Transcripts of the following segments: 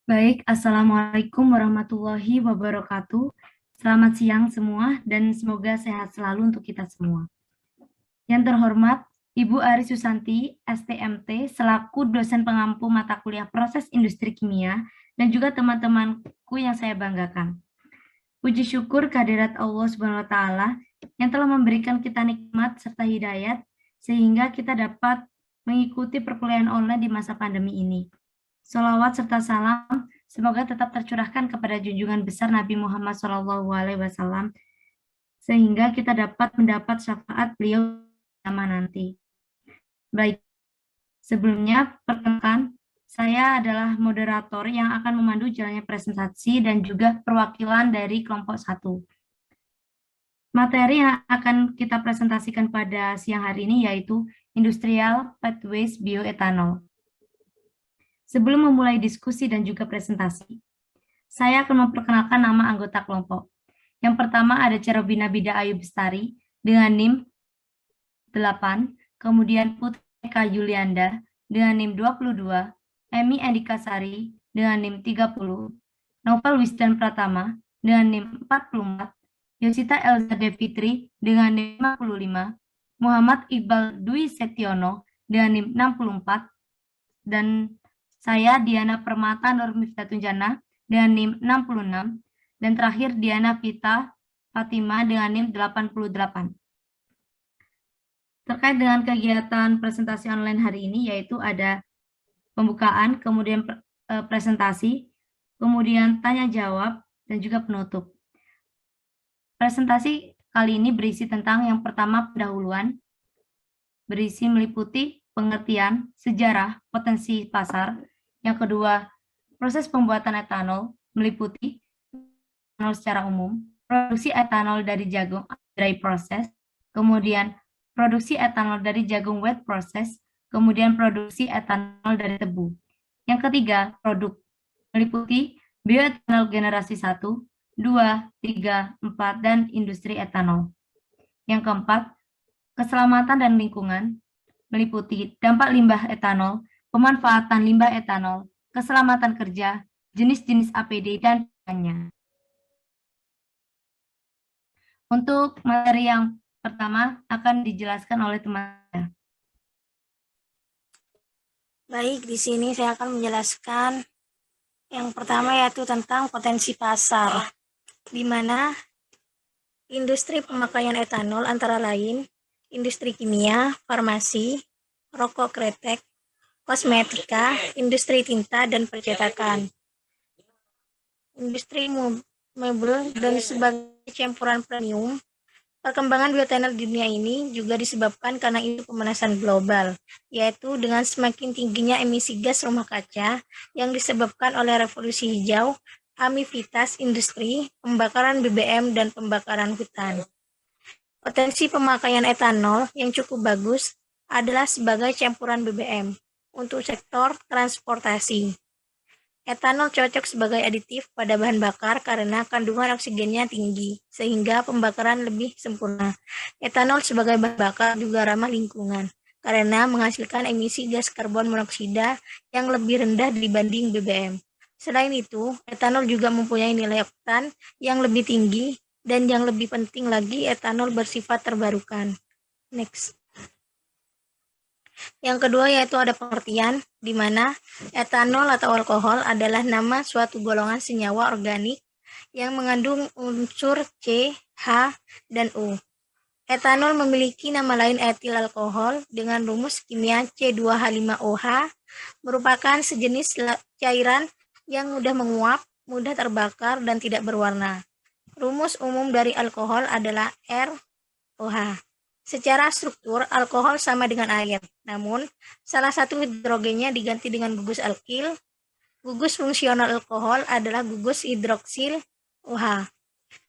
Baik, Assalamualaikum warahmatullahi wabarakatuh. Selamat siang semua dan semoga sehat selalu untuk kita semua. Yang terhormat, Ibu Ari Susanti, STMT, selaku dosen pengampu mata kuliah proses industri kimia, dan juga teman-temanku yang saya banggakan. Puji syukur kehadirat Allah Subhanahu wa Ta'ala yang telah memberikan kita nikmat serta hidayat, sehingga kita dapat mengikuti perkuliahan online di masa pandemi ini. Sholawat serta salam semoga tetap tercurahkan kepada junjungan besar Nabi Muhammad SAW, sehingga kita dapat mendapat syafaat beliau zaman nanti. Baik, sebelumnya perkenalkan, saya adalah moderator yang akan memandu jalannya presentasi dan juga perwakilan dari kelompok 1. Materi yang akan kita presentasikan pada siang hari ini yaitu Industrial Pathways Bioethanol. Sebelum memulai diskusi dan juga presentasi, saya akan memperkenalkan nama anggota kelompok. Yang pertama ada Cerobina Bida Ayu Bestari dengan NIM 8, kemudian Putri Eka Yulianda dengan NIM 22, Emi Andika Sari dengan NIM 30, Novel Wisdan Pratama dengan NIM 44, Yosita Elza Devitri dengan NIM 55, Muhammad Iqbal Dwi Setiono dengan NIM 64, dan saya Diana Permata Nur Miftatunjana dengan NIM 66, dan terakhir Diana Vita Fatima dengan NIM 88. Terkait dengan kegiatan presentasi online hari ini, yaitu ada pembukaan, kemudian presentasi, kemudian tanya jawab, dan juga penutup. Presentasi kali ini berisi tentang yang pertama pendahuluan, berisi meliputi pengertian, sejarah, potensi pasar. Yang kedua, proses pembuatan etanol, meliputi etanol secara umum, produksi etanol dari jagung dry process, kemudian produksi etanol dari jagung wet process, kemudian produksi etanol dari tebu. Yang ketiga, produk, meliputi bioetanol generasi 1, 2, 3, 4, dan industri etanol. Yang keempat, keselamatan dan lingkungan, meliputi dampak limbah etanol, pemanfaatan limbah etanol, keselamatan kerja, jenis-jenis APD, dan lainnya. Untuk materi yang pertama akan dijelaskan oleh teman-teman. Baik, di sini saya akan menjelaskan yang pertama yaitu tentang potensi pasar, di mana industri pemakaian etanol antara lain industri kimia, farmasi, rokok kretek, kosmetika, industri tinta dan percetakan, industri mebel dan sebagai campuran premium. Perkembangan bioetanol di dunia ini juga disebabkan karena isu pemanasan global, yaitu dengan semakin tingginya emisi gas rumah kaca yang disebabkan oleh revolusi hijau, aktivitas industri, pembakaran BBM, dan pembakaran hutan. Potensi pemakaian etanol yang cukup bagus adalah sebagai campuran BBM untuk sektor transportasi. Etanol cocok sebagai aditif pada bahan bakar karena kandungan oksigennya tinggi, sehingga pembakaran lebih sempurna. Etanol sebagai bahan bakar juga ramah lingkungan, karena menghasilkan emisi gas karbon monoksida yang lebih rendah dibanding BBM. Selain itu, etanol juga mempunyai nilai oktan yang lebih tinggi, dan yang lebih penting lagi, etanol bersifat terbarukan. Next. Yang kedua yaitu ada pengertian, di mana etanol atau alkohol adalah nama suatu golongan senyawa organik yang mengandung unsur C, H, dan U. Etanol memiliki nama lain etil alkohol dengan rumus kimia C2H5OH, merupakan sejenis cairan yang mudah menguap, mudah terbakar, dan tidak berwarna. Rumus umum dari alkohol adalah ROH. Secara struktur, alkohol sama dengan air, namun salah satu hidrogennya diganti dengan gugus alkil. Gugus fungsional alkohol adalah gugus hidroksil OH.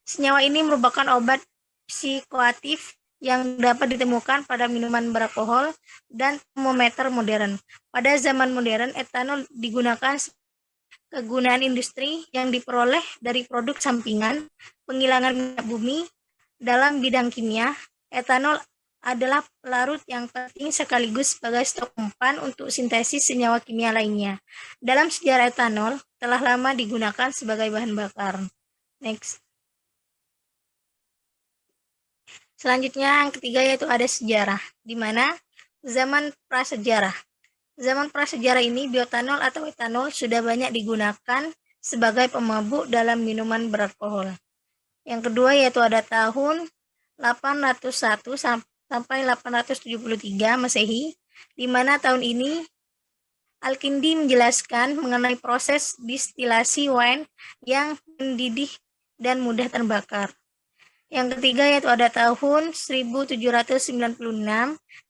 Senyawa ini merupakan obat psikoaktif yang dapat ditemukan pada minuman beralkohol dan termometer modern. Pada zaman modern, etanol digunakan kegunaan industri yang diperoleh dari produk sampingan, penghilangan minyak bumi. Dalam bidang kimia, etanol adalah pelarut yang penting sekaligus sebagai stok umpan untuk sintesis senyawa kimia lainnya. Dalam sejarah etanol, telah lama digunakan sebagai bahan bakar. Next. Selanjutnya yang ketiga yaitu ada sejarah, di mana zaman prasejarah. Zaman prasejarah ini bioetanol atau etanol sudah banyak digunakan sebagai pemabuk dalam minuman beralkohol. Yang kedua yaitu ada tahun 801 sampai 873 Masehi, di mana tahun ini Al-Kindi menjelaskan mengenai proses distilasi wine yang mendidih dan mudah terbakar. Yang ketiga yaitu ada tahun 1796,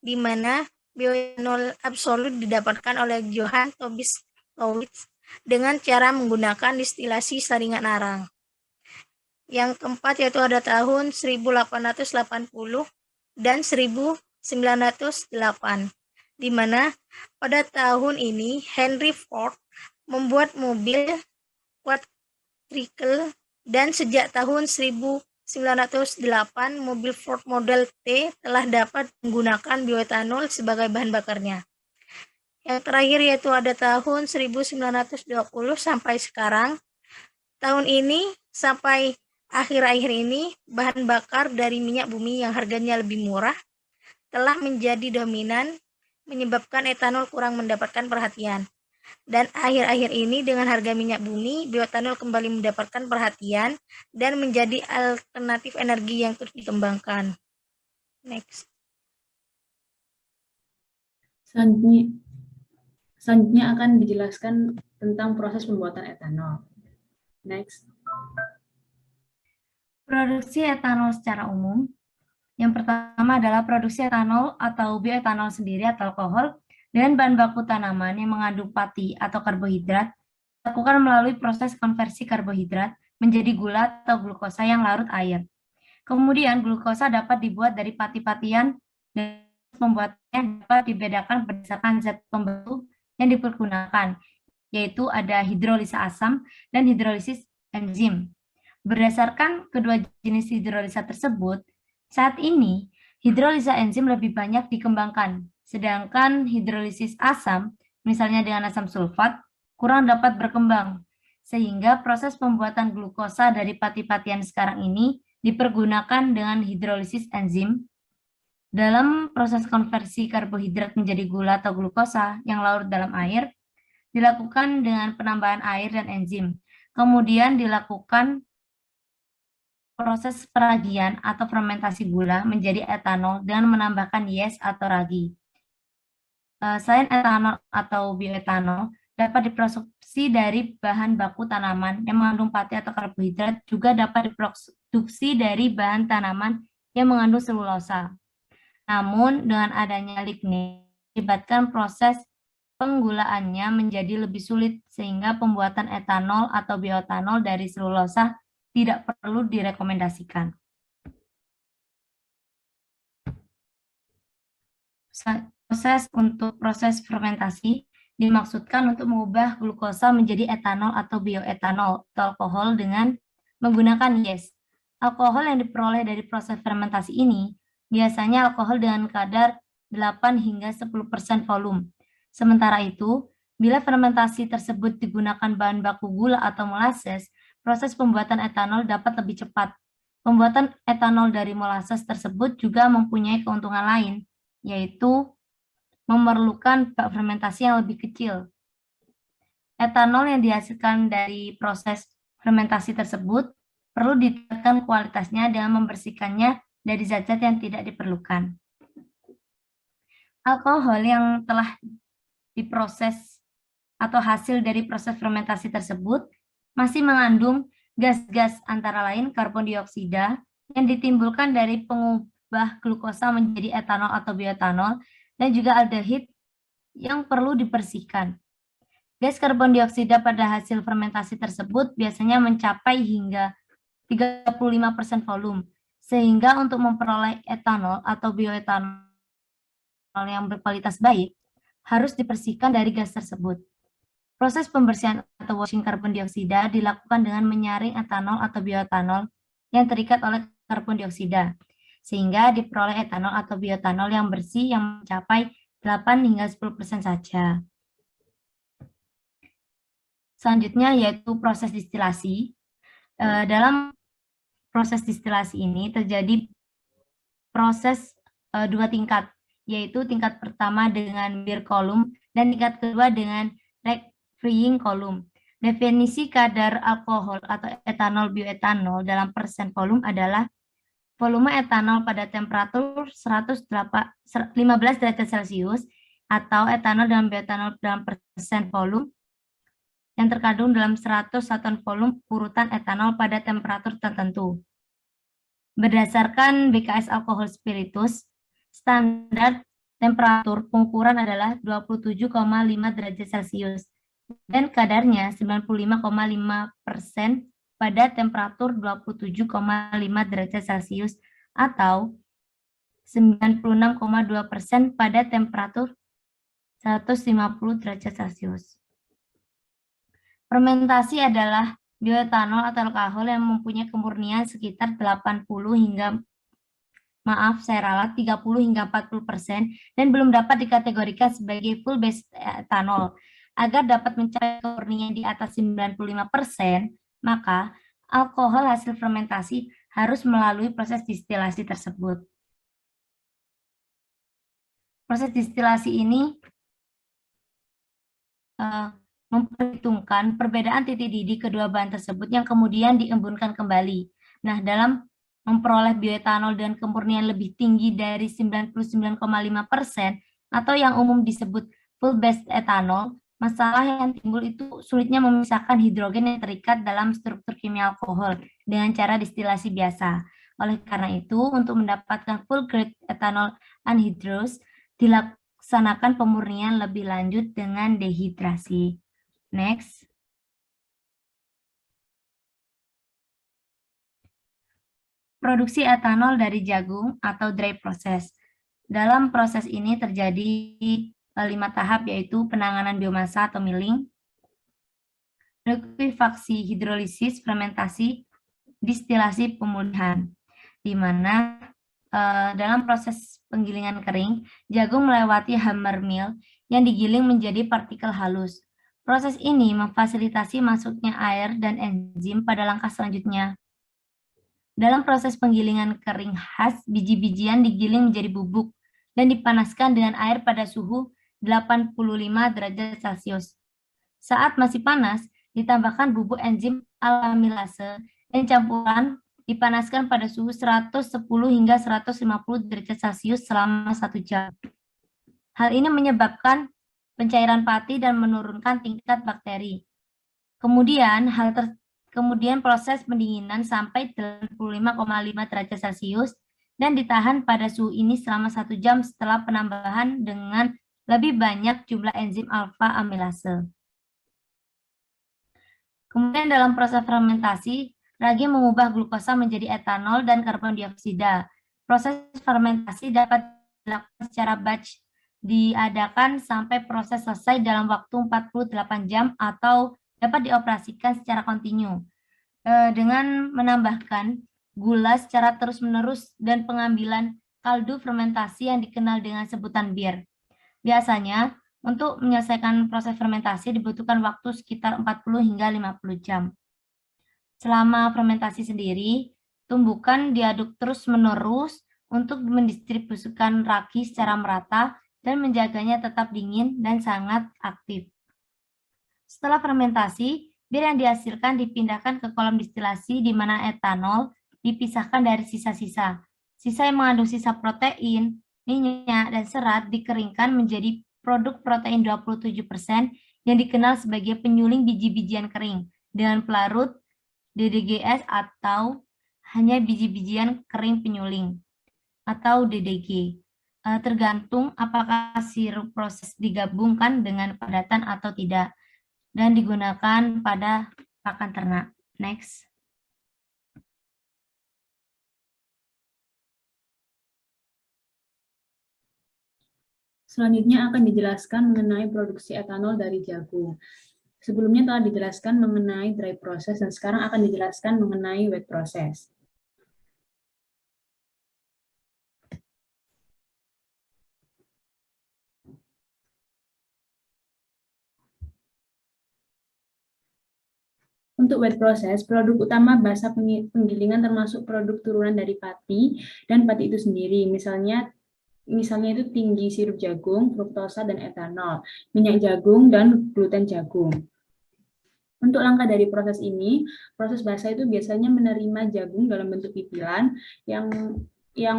di mana bioetanol absolut didapatkan oleh Johann Tobias Lowitz dengan cara menggunakan distilasi saringan arang. Yang keempat yaitu ada tahun 1880 dan 1908, di mana pada tahun ini Henry Ford membuat mobil quadricycle, dan sejak tahun 1908 mobil Ford Model T telah dapat menggunakan bioetanol sebagai bahan bakarnya. Yang terakhir yaitu ada tahun 1920 sampai sekarang. Tahun ini sampai akhir-akhir ini bahan bakar dari minyak bumi yang harganya lebih murah telah menjadi dominan, menyebabkan etanol kurang mendapatkan perhatian. Dan akhir-akhir ini dengan harga minyak bumi, bioetanol kembali mendapatkan perhatian dan menjadi alternatif energi yang terus dikembangkan. Next. Selanjutnya akan dijelaskan tentang proses pembuatan etanol. Next. Produksi etanol secara umum. Yang pertama adalah produksi etanol atau bioetanol sendiri atau alkohol dengan bahan baku tanaman yang mengandung pati atau karbohidrat dilakukan melalui proses konversi karbohidrat menjadi gula atau glukosa yang larut air. Kemudian glukosa dapat dibuat dari pati-patian dan pembuatannya dapat dibedakan berdasarkan zat pembentuk yang dipergunakan, yaitu ada hidrolisa asam dan hidrolisis enzim. Berdasarkan kedua jenis hidrolisa tersebut, saat ini hidrolisa enzim lebih banyak dikembangkan, sedangkan hidrolisis asam, misalnya dengan asam sulfat, kurang dapat berkembang, sehingga proses pembuatan glukosa dari pati-patian sekarang ini dipergunakan dengan hidrolisis enzim. Dalam proses konversi karbohidrat menjadi gula atau glukosa yang larut dalam air, dilakukan dengan penambahan air dan enzim. Kemudian dilakukan proses peragian atau fermentasi gula menjadi etanol dengan menambahkan yes atau ragi. Selain etanol atau bioetanol, dapat diproduksi dari bahan baku tanaman yang mengandung pati atau karbohidrat, juga dapat diproduksi dari bahan tanaman yang mengandung selulosa. Namun, dengan adanya lignin, menyebabkan proses penggulaannya menjadi lebih sulit, sehingga pembuatan etanol atau bioetanol dari selulosa tidak perlu direkomendasikan. Proses fermentasi dimaksudkan untuk mengubah glukosa menjadi etanol atau bioetanol atau alkohol dengan menggunakan yes. Alkohol yang diperoleh dari proses fermentasi ini biasanya alkohol dengan kadar 8 hingga 10% volume. Sementara itu, bila fermentasi tersebut digunakan bahan baku gula atau molasses, proses pembuatan etanol dapat lebih cepat. Pembuatan etanol dari molasses tersebut juga mempunyai keuntungan lain, yaitu memerlukan bak fermentasi yang lebih kecil. Etanol yang dihasilkan dari proses fermentasi tersebut perlu ditingkatkan kualitasnya dengan membersihkannya dari zat-zat yang tidak diperlukan. Alkohol yang telah diproses atau hasil dari proses fermentasi tersebut masih mengandung gas-gas antara lain karbon dioksida yang ditimbulkan dari pengubah glukosa menjadi etanol atau bioetanol, dan juga aldehid yang perlu dibersihkan. Gas karbon dioksida pada hasil fermentasi tersebut biasanya mencapai hingga 35% volume, sehingga untuk memperoleh etanol atau bioetanol yang berkualitas baik harus dibersihkan dari gas tersebut. Proses pembersihan atau washing karbon dioksida dilakukan dengan menyaring etanol atau bioetanol yang terikat oleh karbon dioksida, sehingga diperoleh etanol atau bioetanol yang bersih yang mencapai 8 hingga 10% saja. Selanjutnya yaitu proses distilasi. Dalam proses distilasi ini terjadi proses dua tingkat, yaitu tingkat pertama dengan beer column dan tingkat kedua dengan freeing column. Definisi kadar alkohol atau etanol bioetanol dalam persen volume adalah volume etanol pada temperatur 15 derajat Celcius atau etanol dan bioetanol dalam persen volume yang terkandung dalam 100 satuan volume urutan etanol pada temperatur tertentu. Berdasarkan BKS alkohol spiritus, standar temperatur pengukuran adalah 27,5 derajat Celcius dan kadarnya 95,5% pada temperatur 27,5 derajat Celcius atau 96,2% pada temperatur 150 derajat Celcius. Fermentasi adalah bioetanol atau alkohol yang mempunyai kemurnian sekitar 30 hingga 30 hingga 40% dan belum dapat dikategorikan sebagai full base etanol. Agar dapat mencapai kemurnian di atas 95%, maka alkohol hasil fermentasi harus melalui proses distilasi tersebut. Proses distilasi ini memperhitungkan perbedaan titik didih kedua bahan tersebut yang kemudian diembunkan kembali. Nah, dalam memperoleh bioetanol dengan kemurnian lebih tinggi dari 99,5% atau yang umum disebut full base etanol, masalah yang timbul itu sulitnya memisahkan hidrogen yang terikat dalam struktur kimia alkohol dengan cara distilasi biasa. Oleh karena itu, untuk mendapatkan full grade etanol anhydrous, dilaksanakan pemurnian lebih lanjut dengan dehidrasi. Next. Produksi etanol dari jagung atau dry process. Dalam proses ini terjadi 5 tahap, yaitu penanganan biomasa atau milling, likuifaksi, hidrolisis, fermentasi, distilasi, pemulihan. Di mana dalam proses penggilingan kering, jagung melewati hammer mill yang digiling menjadi partikel halus. Proses ini memfasilitasi masuknya air dan enzim pada langkah selanjutnya. Dalam proses penggilingan kering khas, biji-bijian digiling menjadi bubuk dan dipanaskan dengan air pada suhu 85 derajat Celcius. Saat masih panas, ditambahkan bubuk enzim alamilase dan campuran dipanaskan pada suhu 110 hingga 150 derajat Celcius selama 1 jam. Hal ini menyebabkan pencairan pati dan menurunkan tingkat bakteri. Kemudian proses pendinginan sampai 85,5 derajat Celcius dan ditahan pada suhu ini selama 1 jam setelah penambahan dengan lebih banyak jumlah enzim alfa amilase. Kemudian dalam proses fermentasi, ragi mengubah glukosa menjadi etanol dan karbon dioksida. Proses fermentasi dapat dilakukan secara batch, diadakan sampai proses selesai dalam waktu 48 jam atau dapat dioperasikan secara kontinu dengan menambahkan gula secara terus-menerus dan pengambilan kaldu fermentasi yang dikenal dengan sebutan beer. Biasanya, untuk menyelesaikan proses fermentasi dibutuhkan waktu sekitar 40 hingga 50 jam. Selama fermentasi sendiri, tumbukan diaduk terus-menerus untuk mendistribusikan ragi secara merata dan menjaganya tetap dingin dan sangat aktif. Setelah fermentasi, bir yang dihasilkan dipindahkan ke kolam distilasi di mana etanol dipisahkan dari sisa-sisa. Sisa yang mengandung sisa protein, minyak, dan serat dikeringkan menjadi produk protein 27% yang dikenal sebagai penyuling biji-bijian kering dengan pelarut DDGS atau hanya biji-bijian kering penyuling atau DDG. Tergantung apakah sirup proses digabungkan dengan padatan atau tidak dan digunakan pada pakan ternak. Next. Selanjutnya akan dijelaskan mengenai produksi etanol dari jagung. Sebelumnya telah dijelaskan mengenai dry process dan sekarang akan dijelaskan mengenai wet process. Untuk wet process, produk utama basa penggilingan termasuk produk turunan dari pati dan pati itu sendiri. Misalnya itu tinggi sirup jagung, fruktosa, dan etanol, minyak jagung, dan gluten jagung. Untuk langkah dari proses ini, proses basa itu biasanya menerima jagung dalam bentuk pipilan yang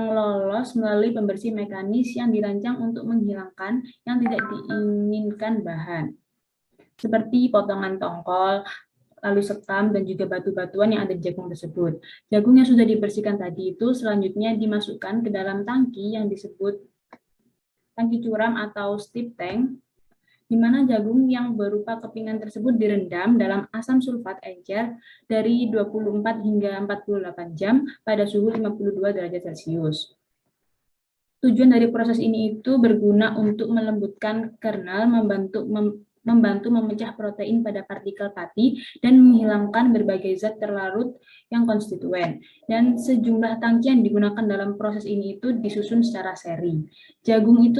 lolos melalui pembersih mekanis yang dirancang untuk menghilangkan yang tidak diinginkan bahan, seperti potongan tongkol, lalu sekam, dan juga batu-batuan yang ada di jagung tersebut. Jagung yang sudah dibersihkan tadi itu selanjutnya dimasukkan ke dalam tangki yang disebut tangki curam atau steep tank, di mana jagung yang berupa kepingan tersebut direndam dalam asam sulfat encer dari 24 hingga 48 jam pada suhu 52 derajat Celcius. Tujuan dari proses ini itu berguna untuk melembutkan kernel, membantu memecah protein pada partikel pati, dan menghilangkan berbagai zat terlarut yang konstituen. Dan sejumlah tangki yang digunakan dalam proses ini itu disusun secara seri. Jagung yang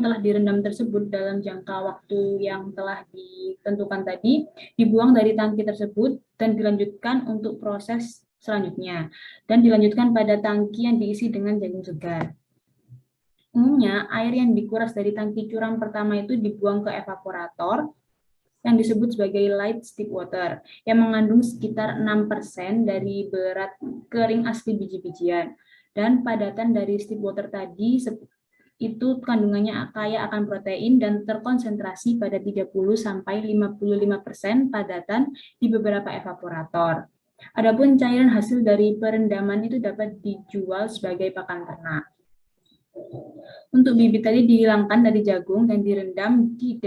telah direndam tersebut dalam jangka waktu yang telah ditentukan tadi dibuang dari tangki tersebut dan dilanjutkan untuk proses selanjutnya, dan dilanjutkan pada tangki yang diisi dengan jagung segar. Umumnya, air yang dikuras dari tangki curam pertama itu dibuang ke evaporator yang disebut sebagai light steep water, yang mengandung sekitar 6% dari berat kering asli biji-bijian. Dan padatan dari steep water tadi itu kandungannya kaya akan protein dan terkonsentrasi pada 30-55% padatan di beberapa evaporator. Adapun cairan hasil dari perendaman itu dapat dijual sebagai pakan ternak. Untuk bibit tadi dihilangkan dari jagung dan direndam di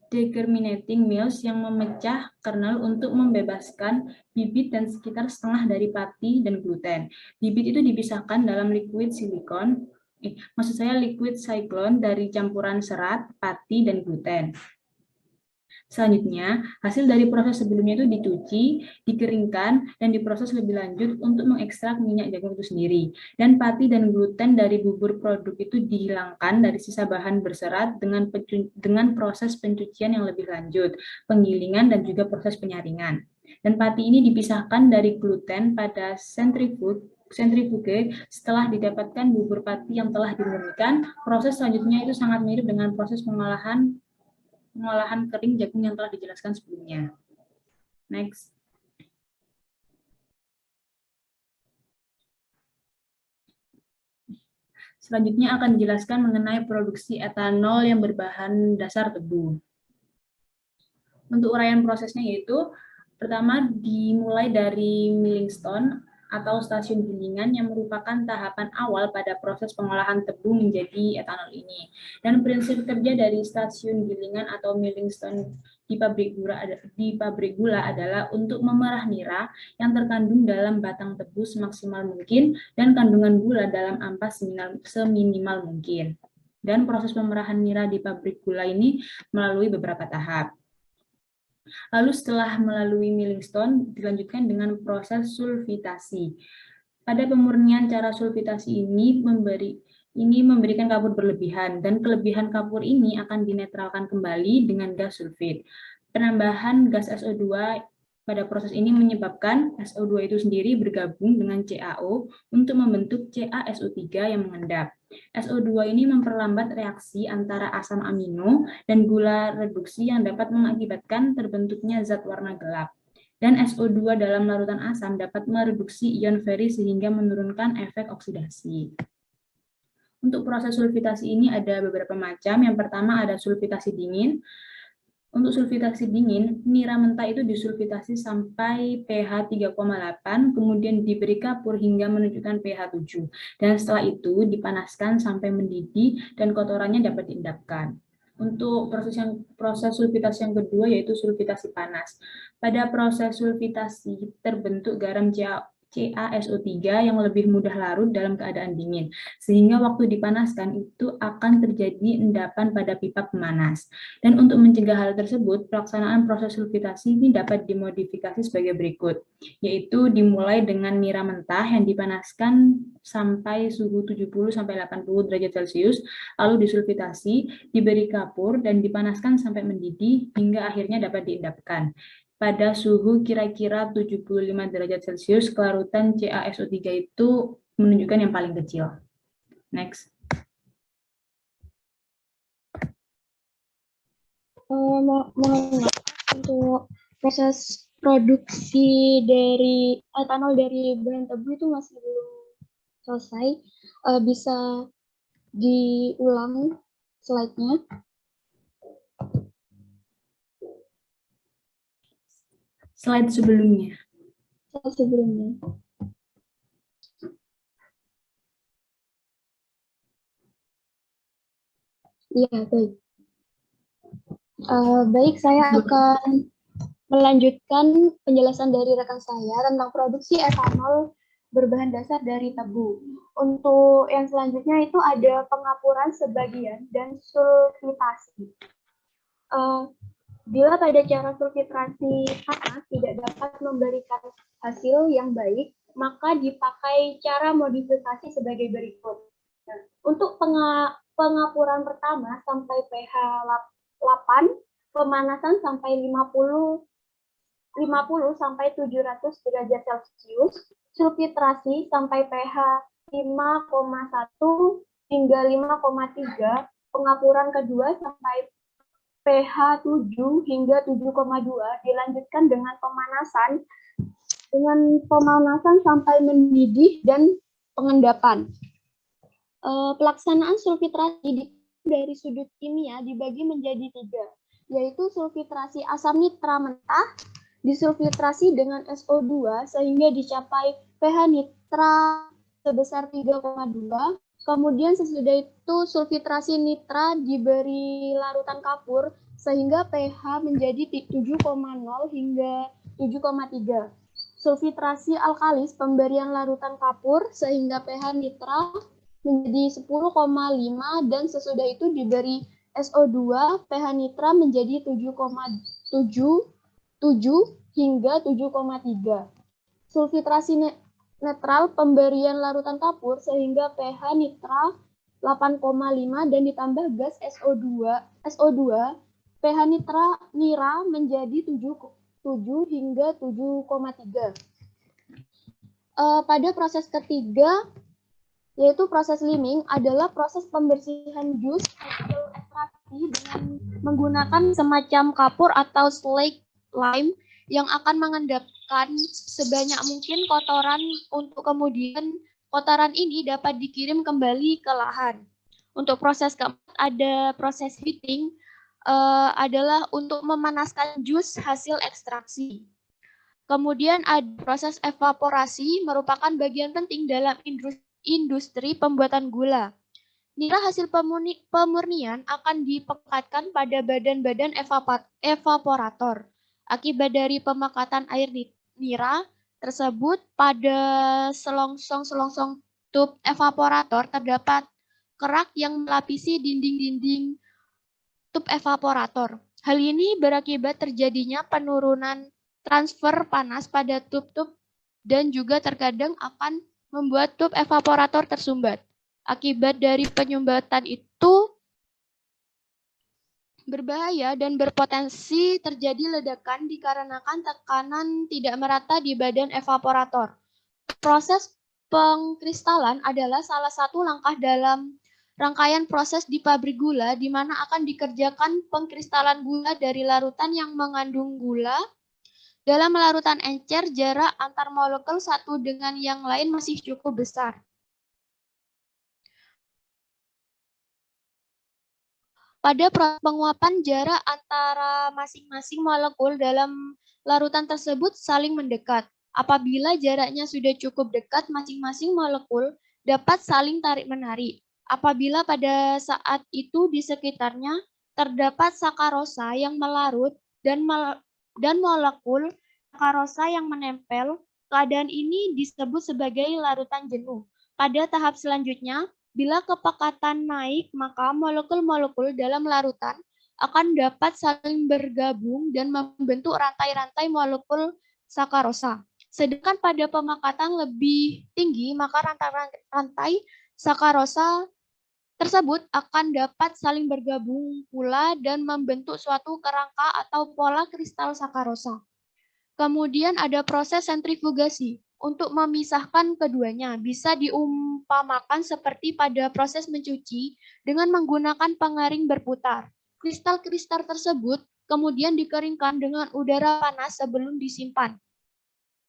degerminating mills yang memecah kernel untuk membebaskan bibit dan sekitar setengah dari pati dan gluten. Bibit itu dipisahkan dalam liquid cyclone dari campuran serat, pati, dan gluten. Selanjutnya, hasil dari proses sebelumnya itu dicuci, dikeringkan, dan diproses lebih lanjut untuk mengekstrak minyak jagung itu sendiri. Dan pati dan gluten dari bubur produk itu dihilangkan dari sisa bahan berserat dengan proses pencucian yang lebih lanjut, penggilingan, dan juga proses penyaringan. Dan pati ini dipisahkan dari gluten pada sentrifuge setelah didapatkan bubur pati yang telah dimurnikan. Proses selanjutnya itu sangat mirip dengan proses pengolahan kering jagung yang telah dijelaskan sebelumnya. Next. Selanjutnya akan dijelaskan mengenai produksi etanol yang berbahan dasar tebu. Untuk uraian prosesnya yaitu, pertama dimulai dari milling stone atau stasiun gilingan yang merupakan tahapan awal pada proses pengolahan tebu menjadi etanol ini. Dan prinsip kerja dari stasiun gilingan atau milling stone di pabrik gula adalah untuk memerah nira yang terkandung dalam batang tebu semaksimal mungkin dan kandungan gula dalam ampas seminimal mungkin. Dan proses pemerahan nira di pabrik gula ini melalui beberapa tahap. Lalu setelah melalui milling stone, dilanjutkan dengan proses sulfitasi. Pada pemurnian cara sulfitasi ini memberikan kapur berlebihan, dan kelebihan kapur ini akan dinetralkan kembali dengan gas sulfit. Penambahan gas SO2 pada proses ini menyebabkan SO2 itu sendiri bergabung dengan CaO untuk membentuk CaSO3 yang mengendap. SO2 ini memperlambat reaksi antara asam amino dan gula reduksi yang dapat mengakibatkan terbentuknya zat warna gelap. Dan SO2 dalam larutan asam dapat mereduksi ion ferric sehingga menurunkan efek oksidasi. Untuk proses sulfitasi ini ada beberapa macam. Yang pertama ada sulfitasi dingin. Untuk sulfitasi dingin, nira mentah itu disulfitasi sampai pH 3,8, kemudian diberi kapur hingga menunjukkan pH 7. Dan setelah itu dipanaskan sampai mendidih dan kotorannya dapat diendapkan. Untuk proses sulfitasi yang kedua yaitu sulfitasi panas. Pada proses sulfitasi terbentuk garam CaSO3 yang lebih mudah larut dalam keadaan dingin, sehingga waktu dipanaskan itu akan terjadi endapan pada pipa pemanas. Dan untuk mencegah hal tersebut, pelaksanaan proses sulfitasi ini dapat dimodifikasi sebagai berikut, yaitu dimulai dengan nira mentah yang dipanaskan sampai suhu 70-80 derajat Celcius, lalu disulfitasi, diberi kapur, dan dipanaskan sampai mendidih hingga akhirnya dapat diendapkan. pada suhu kira-kira 75 derajat Celcius, kelarutan CaSO3 itu menunjukkan yang paling kecil. Next. Mohon maaf untuk proses produksi dari etanol dari bahan tebu itu masih belum selesai. Bisa diulang slide-nya. Slide sebelumnya. Slide sebelumnya. Iya, baik. Baik, saya akan melanjutkan penjelasan dari rekan saya tentang produksi etanol berbahan dasar dari tebu. Untuk yang selanjutnya itu ada pengapuran sebagian dan sulfitasi. Bila pada cara sulfitrasi panas tidak dapat memberikan hasil yang baik, maka dipakai cara modifikasi sebagai berikut. Nah, untuk pengapuran pertama sampai pH 8, pemanasan sampai 50 sampai 700 derajat Celcius, sulfitrasi sampai pH 5,1 hingga 5,3, pengapuran kedua sampai pH 7 hingga 7,2, dilanjutkan dengan pemanasan sampai mendidih dan pengendapan. Pelaksanaan sulfitrasi dari sudut kimia dibagi menjadi 3, yaitu sulfitrasi asam nitra mentah, disulfitrasi dengan SO2 sehingga dicapai pH nitra sebesar 3,2, kemudian sesudah itu sulfitrasi nitra diberi larutan kapur sehingga pH menjadi 7,0 hingga 7,3. Sulfitrasi alkalis pemberian larutan kapur sehingga pH nitra menjadi 10,5 dan sesudah itu diberi SO2 pH nitra menjadi 7,7 hingga 7,3. Sulfitrasi netral pemberian larutan kapur sehingga pH nitra 8,5 dan ditambah gas SO2 pH nira menjadi 7 hingga 7,3. Pada proses ketiga yaitu proses liming adalah proses pembersihan jus hasil ekstraksi dengan menggunakan semacam kapur atau slake lime yang akan mengendapkan sebanyak mungkin kotoran untuk kemudian kotoran ini dapat dikirim kembali ke lahan. Untuk proses keempat ada proses heating, adalah untuk memanaskan jus hasil ekstraksi. Kemudian ada proses evaporasi merupakan bagian penting dalam industri pembuatan gula. Nira hasil pemurnian akan dipekatkan pada badan-badan evaporator. Akibat dari pemekatan air nira tersebut pada selongsong tub evaporator terdapat kerak yang melapisi dinding-dinding tub evaporator. Hal ini berakibat terjadinya penurunan transfer panas pada tub-tub dan juga terkadang akan membuat tub evaporator tersumbat. Akibat dari penyumbatan itu berbahaya dan berpotensi terjadi ledakan dikarenakan tekanan tidak merata di badan evaporator. Proses pengkristalan adalah salah satu langkah dalam rangkaian proses di pabrik gula di mana akan dikerjakan pengkristalan gula dari larutan yang mengandung gula. Dalam larutan encer, jarak antar molekul satu dengan yang lain masih cukup besar. Pada proses penguapan, jarak antara masing-masing molekul dalam larutan tersebut saling mendekat. Apabila jaraknya sudah cukup dekat, masing-masing molekul dapat saling tarik-menarik. Apabila pada saat itu di sekitarnya terdapat sakarosa yang melarut dan molekul sakarosa yang menempel, keadaan ini disebut sebagai larutan jenuh. Pada tahap selanjutnya, bila kepekatan naik, maka molekul-molekul dalam larutan akan dapat saling bergabung dan membentuk rantai-rantai molekul sakarosa. Sedangkan pada pemekatan lebih tinggi, maka rantai sakarosa tersebut akan dapat saling bergabung pula dan membentuk suatu kerangka atau pola kristal sakarosa. Kemudian ada proses sentrifugasi. Untuk memisahkan keduanya, bisa diumpamakan seperti pada proses mencuci dengan menggunakan pengaring berputar. Kristal-kristal tersebut kemudian dikeringkan dengan udara panas sebelum disimpan.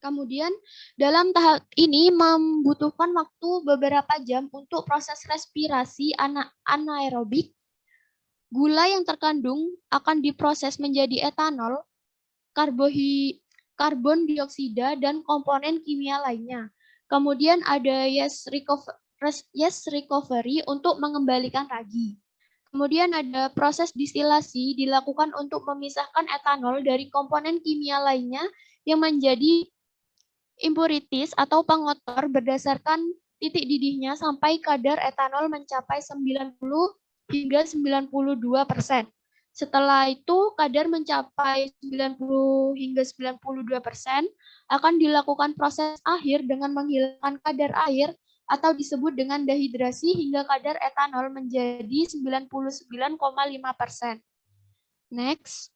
Kemudian dalam tahap ini membutuhkan waktu beberapa jam untuk proses respirasi anaerobik. Gula yang terkandung akan diproses menjadi etanol, karbon dioksida, dan komponen kimia lainnya. Kemudian ada yeast recovery untuk mengembalikan ragi. Kemudian ada proses distilasi dilakukan untuk memisahkan etanol dari komponen kimia lainnya yang menjadi impurities atau pengotor berdasarkan titik didihnya sampai kadar etanol mencapai 90 hingga 92%. Setelah itu kadar mencapai 90 hingga 92% akan dilakukan proses akhir dengan menghilangkan kadar air atau disebut dengan dehidrasi hingga kadar etanol menjadi 99,5%. Next.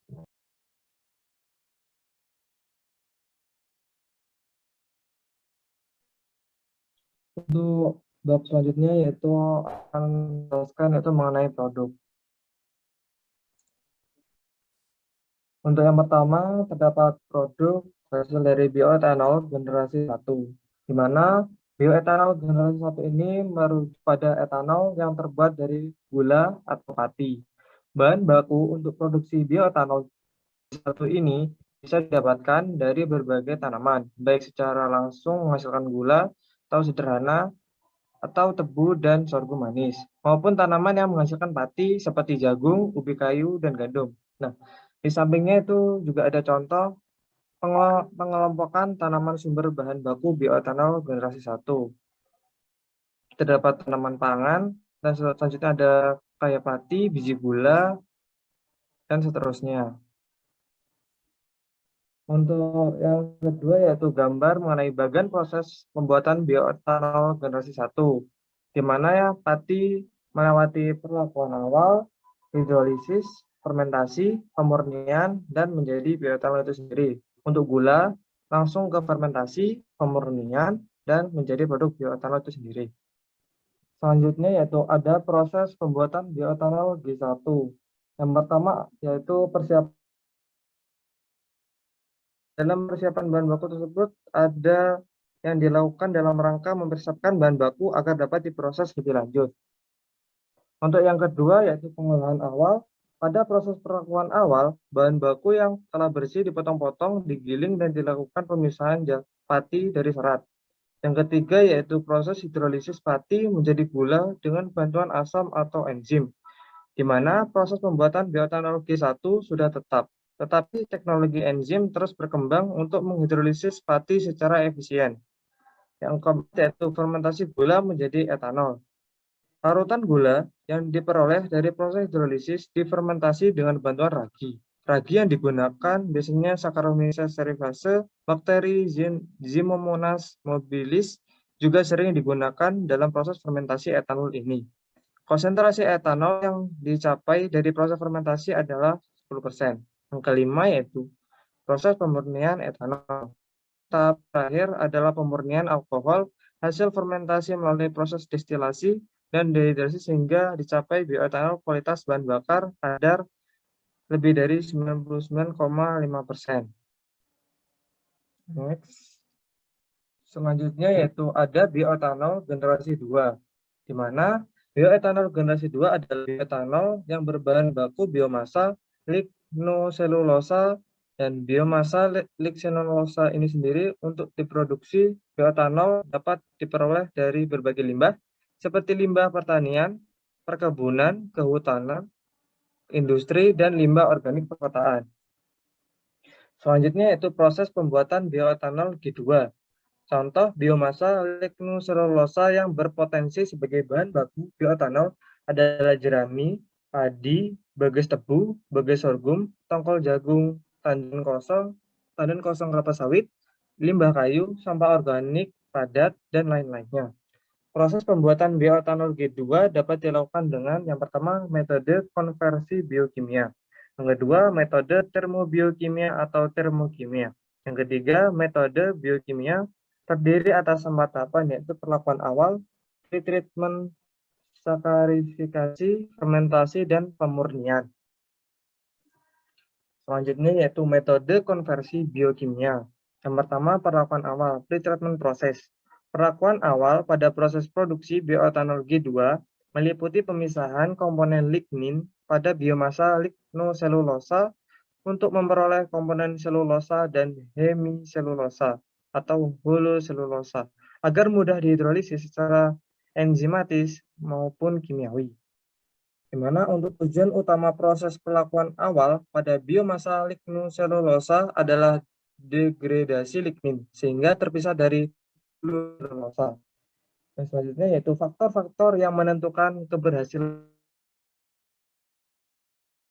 Untuk bab selanjutnya yaitu akan menjelaskan yaitu mengenai produk. Untuk yang pertama terdapat produk hasil dari bioetanol generasi 1, di mana bioetanol generasi 1 ini merujuk pada etanol yang terbuat dari gula atau pati. Bahan baku untuk produksi bioetanol satu ini bisa didapatkan dari berbagai tanaman, baik secara langsung menghasilkan gula atau sederhana atau tebu dan sorghum manis, maupun tanaman yang menghasilkan pati seperti jagung, ubi kayu, dan gandum. Nah, di sampingnya itu juga ada contoh pengelompokan tanaman sumber bahan baku bioetanol generasi 1. Terdapat tanaman pangan, dan selanjutnya ada kayak pati, biji gula, dan seterusnya. Untuk yang kedua yaitu gambar mengenai bagian proses pembuatan bioetanol generasi 1, di mana ya pati melewati perlakuan awal, hidrolisis, fermentasi, pemurnian, dan menjadi bioetanol itu sendiri. Untuk gula, langsung ke fermentasi, pemurnian, dan menjadi produk bioetanol itu sendiri. Selanjutnya yaitu ada proses pembuatan bioetanol G1. Yang pertama yaitu dalam persiapan bahan baku tersebut ada yang dilakukan dalam rangka mempersiapkan bahan baku agar dapat diproses lebih lanjut. Untuk yang kedua yaitu pengolahan awal. Pada proses perakuan awal, bahan baku yang telah bersih dipotong-potong, digiling, dan dilakukan pemisahan pati dari serat. Yang ketiga yaitu proses hidrolisis pati menjadi gula dengan bantuan asam atau enzim, di mana proses pembuatan bioetanol G1 sudah tetap. Tetapi teknologi enzim terus berkembang untuk menghidrolisis pati secara efisien. Yang keempat yaitu fermentasi gula menjadi etanol. Parutan gula yang diperoleh dari proses hidrolisis difermentasi dengan bantuan ragi. Ragi yang digunakan biasanya Saccharomyces cerevisiae, bakteri Ximomonas mobilis juga sering digunakan dalam proses fermentasi etanol ini. Konsentrasi etanol yang dicapai dari proses fermentasi adalah 10%. Yang kelima yaitu proses pemurnian etanol. Tahap terakhir adalah pemurnian alkohol hasil fermentasi melalui proses destilasi dan dehidrasi sehingga dicapai bioetanol kualitas bahan bakar kadar lebih dari 99,5%. Next. Selanjutnya yaitu ada bioetanol generasi 2, di mana bioetanol generasi 2 adalah bioetanol yang berbahan baku biomasa lignoselulosa dan biomasa lignoselulosa ini sendiri untuk diproduksi bioetanol dapat diperoleh dari berbagai limbah seperti limbah pertanian, perkebunan, kehutanan, industri, dan limbah organik perkotaan. Selanjutnya yaitu proses pembuatan bioetanol G2. Contoh biomasa lignoselulosa yang berpotensi sebagai bahan baku bioetanol adalah jerami, padi, bagas tebu, bagas sorghum, tongkol jagung, tandan kosong kelapa sawit, limbah kayu, sampah organik padat, dan lain-lainnya. Proses pembuatan bioetanol G2 dapat dilakukan dengan yang pertama metode konversi biokimia, yang kedua metode termobiokimia atau termokimia, Yang ketiga, metode biokimia terdiri atas 4 tahapan, yaitu perlakuan awal, pretreatment, sakarifikasi, fermentasi, dan pemurnian. Selanjutnya yaitu metode konversi biokimia. Yang pertama, perlakuan awal, pretreatment proses. Perlakuan awal pada proses produksi bioetanol G2 meliputi pemisahan komponen lignin pada biomasa lignoselulosa untuk memperoleh komponen selulosa dan hemiselulosa atau holoselulosa agar mudah dihidrolisis secara enzimatis maupun kimiawi. Di mana untuk tujuan utama proses perlakuan awal pada biomasa lignoselulosa adalah degradasi lignin sehingga terpisah dari selulosa. Dan selanjutnya yaitu faktor-faktor yang menentukan keberhasilan.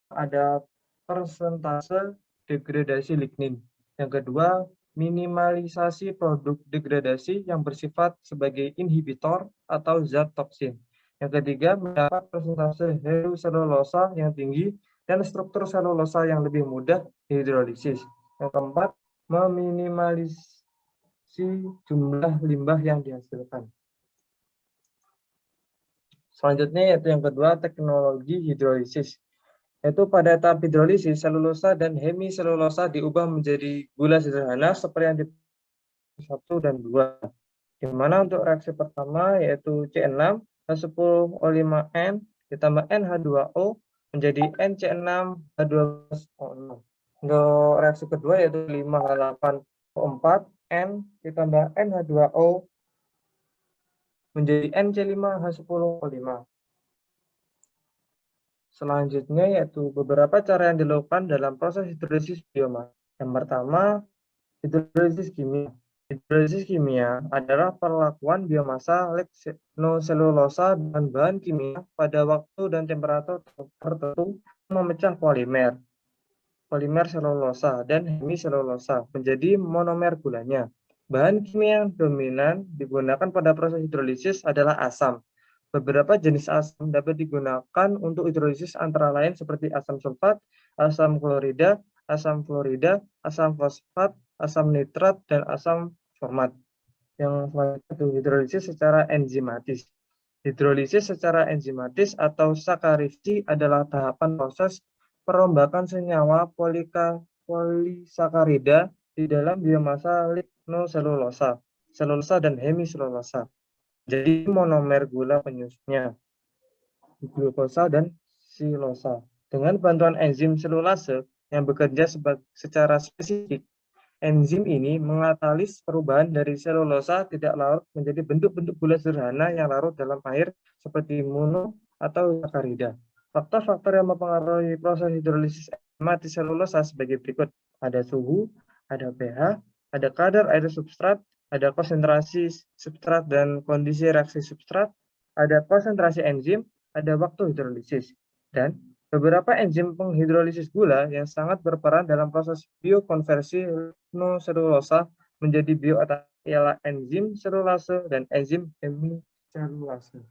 Ada persentase degradasi lignin. Yang kedua, minimalisasi produk degradasi yang bersifat sebagai inhibitor atau zat toksin. Yang ketiga, mendapat persentase hemiselulosa yang tinggi dan struktur selulosa yang lebih mudah dihidrolisis. Yang keempat, meminimalisasi jumlah limbah yang dihasilkan. Selanjutnya yaitu yang kedua, teknologi hidrolisis. Yaitu pada tahap hidrolisis, selulosa dan hemiselulosa diubah menjadi gula sederhana seperti yang di 1 dan 2. Di mana untuk reaksi pertama yaitu C6 H10O5N ditambah NH2O menjadi NC6H12O6. Untuk reaksi kedua yaitu 5H8O4 N ditambah NH2O menjadi NC5H10O5. Selanjutnya yaitu beberapa cara yang dilakukan dalam proses hidrolisis biomasa. Yang pertama, hidrolisis kimia. Hidrolisis kimia adalah perlakuan biomasa lignoselulosa dengan bahan kimia pada waktu dan temperatur tertentu memecah polimer selulosa dan hemiselulosa menjadi monomer gulanya. Bahan kimia yang dominan digunakan pada proses hidrolisis adalah asam. Beberapa jenis asam dapat digunakan untuk hidrolisis antara lain seperti asam sulfat, asam klorida, asam fluorida, asam fosfat, asam nitrat, dan asam format. Yang selanjutnya itu hidrolisis secara enzimatis. Hidrolisis secara enzimatis atau sakarifisi adalah tahapan proses perombakan senyawa polisakarida di dalam biomasa lignoselulosa, selulosa, dan hemiselulosa. Jadi monomer gula penyusunnya, glukosa dan silosa. Dengan bantuan enzim selulase yang bekerja secara spesifik, enzim ini mengatalis perubahan dari selulosa tidak larut menjadi bentuk-bentuk gula sederhana yang larut dalam air seperti mono atau sakarida. Faktor-faktor yang mempengaruhi proses hidrolisis enzimatis selulosa sebagai berikut. Ada suhu, ada pH, ada kadar air substrat, ada konsentrasi substrat dan kondisi reaksi substrat, ada konsentrasi enzim, ada waktu hidrolisis. Dan beberapa enzim penghidrolisis gula yang sangat berperan dalam proses biokonversi lignoselulosa menjadi bioetanol ialah enzim selulase dan enzim hemiselulase.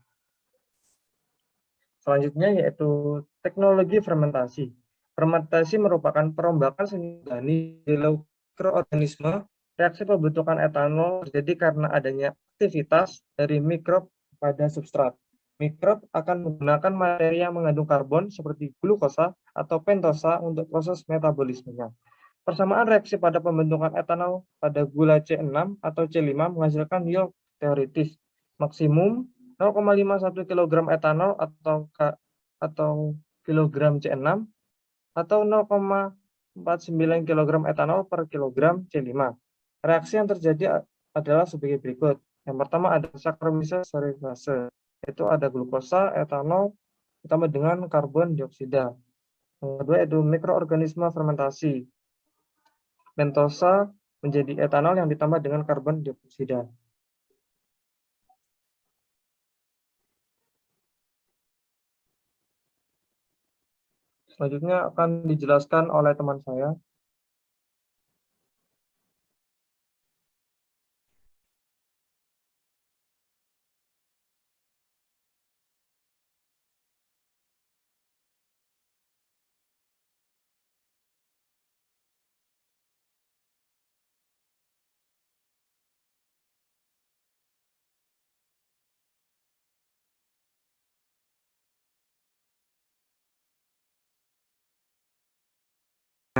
Selanjutnya yaitu teknologi fermentasi. Fermentasi merupakan perombakan senyawa di mikroorganisme. Reaksi pembentukan etanol terjadi karena adanya aktivitas dari mikrob pada substrat. Mikrob akan menggunakan materi yang mengandung karbon seperti glukosa atau pentosa untuk proses metabolismenya. Persamaan reaksi pada pembentukan etanol pada gula C6 atau C5 menghasilkan yield teoritis maksimum 0,51 kg etanol atau kilogram C6 atau 0,49 kg etanol per kilogram C5. Reaksi yang terjadi adalah sebagai berikut. Yang pertama ada saccharomyces, yaitu ada glukosa, etanol ditambah dengan karbon dioksida. Yang kedua yaitu mikroorganisme fermentasi. Pentosa menjadi etanol yang ditambah dengan karbon dioksida. Selanjutnya akan dijelaskan oleh teman saya.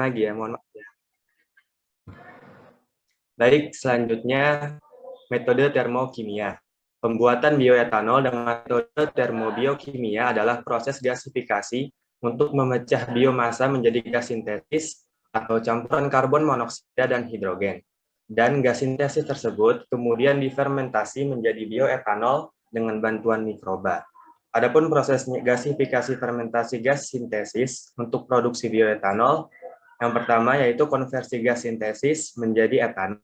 lagi ya, mohon maaf ya. Baik, selanjutnya metode termokimia. Pembuatan bioetanol dengan metode termobiokimia adalah proses gasifikasi untuk memecah biomasa menjadi gas sintetis atau campuran karbon monoksida dan hidrogen. Dan gas sintesis tersebut kemudian difermentasi menjadi bioetanol dengan bantuan mikroba. Adapun proses gasifikasi fermentasi gas sintesis untuk produksi bioetanol, yang pertama yaitu konversi gas sintesis menjadi etanol.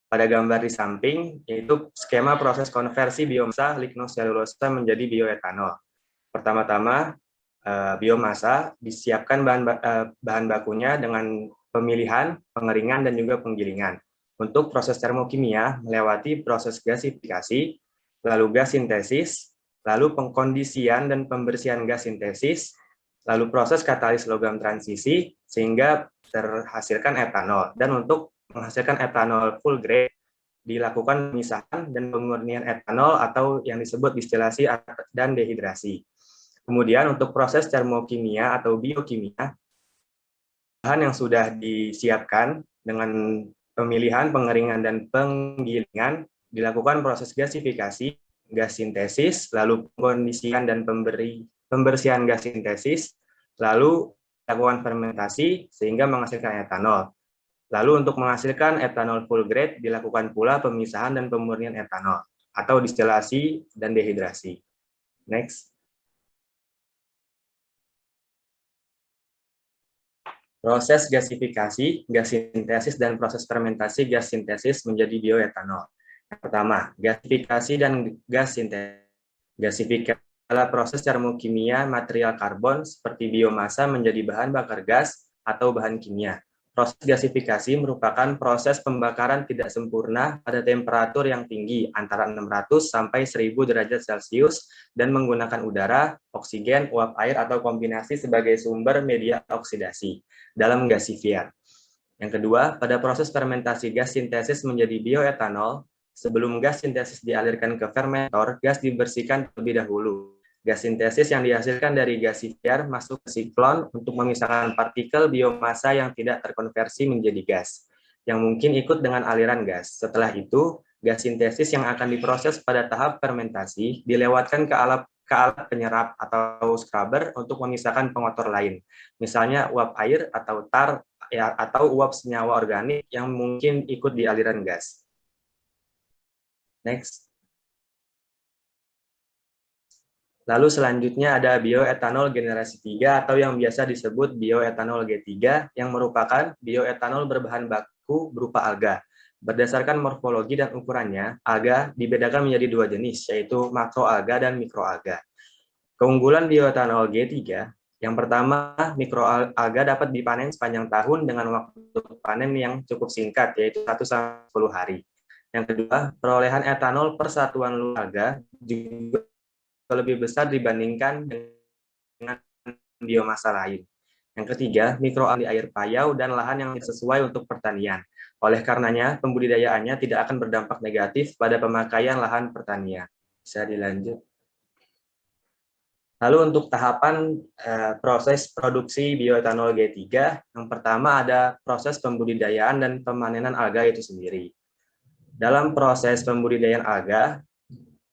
Pada gambar di samping, yaitu skema proses konversi biomasa lignoselulosa menjadi bioetanol. Pertama-tama, biomasa disiapkan bahan bakunya dengan pemilihan, pengeringan, dan juga penggilingan. Untuk proses termokimia melewati proses gasifikasi, lalu gas sintesis, lalu pengkondisian dan pembersihan gas sintesis, lalu proses katalis logam transisi, sehingga terhasilkan etanol. Dan untuk menghasilkan etanol full grade, dilakukan pemisahan dan pemurnian etanol atau yang disebut distilasi dan dehidrasi. Kemudian untuk proses termokimia atau biokimia, bahan yang sudah disiapkan dengan pemilihan, pengeringan, dan penggilingan, dilakukan proses gasifikasi, gas sintesis, lalu pengkondisian dan pembersihan gas sintesis, lalu dilakukan fermentasi sehingga menghasilkan etanol. Lalu untuk menghasilkan etanol full grade dilakukan pula pemisahan dan pemurnian etanol atau distilasi dan dehidrasi. Next. Proses gasifikasi, gas sintesis, dan proses fermentasi gas sintesis menjadi bioetanol. Yang pertama, gasifikasi dan gas sintesis. Gasifikasi adalah proses termokimia material karbon seperti biomasa menjadi bahan bakar gas atau bahan kimia. Proses gasifikasi merupakan proses pembakaran tidak sempurna pada temperatur yang tinggi antara 600 sampai 1000 derajat Celcius dan menggunakan udara, oksigen, uap air atau kombinasi sebagai sumber media oksidasi dalam gasifier. Yang kedua, pada proses fermentasi gas sintesis menjadi bioetanol, sebelum gas sintesis dialirkan ke fermentor, gas dibersihkan terlebih dahulu. Gas sintesis yang dihasilkan dari gasifier masuk ke siklon untuk memisahkan partikel biomasa yang tidak terkonversi menjadi gas, yang mungkin ikut dengan aliran gas. Setelah itu, gas sintesis yang akan diproses pada tahap fermentasi dilewatkan ke alat penyerap atau scrubber untuk memisahkan pengotor lain, misalnya uap air atau tar ya, atau uap senyawa organik yang mungkin ikut di aliran gas. Next. Lalu selanjutnya ada bioetanol generasi 3 atau yang biasa disebut bioetanol G3 yang merupakan bioetanol berbahan baku berupa alga. Berdasarkan morfologi dan ukurannya, alga dibedakan menjadi dua jenis, yaitu makroalga dan mikroalga. Keunggulan bioetanol G3, yang pertama, mikroalga dapat dipanen sepanjang tahun dengan waktu panen yang cukup singkat, yaitu 1-10 hari. Yang kedua, perolehan etanol per satuan luar alga juga lebih besar dibandingkan dengan biomasa lain. Yang ketiga, mikroalga di air payau dan lahan yang sesuai untuk pertanian. Oleh karenanya, pembudidayaannya tidak akan berdampak negatif pada pemakaian lahan pertanian. Bisa dilanjut. Lalu untuk tahapan proses produksi bioetanol G3, yang pertama ada proses pembudidayaan dan pemanenan alga itu sendiri. Dalam proses pembudidayaan alga,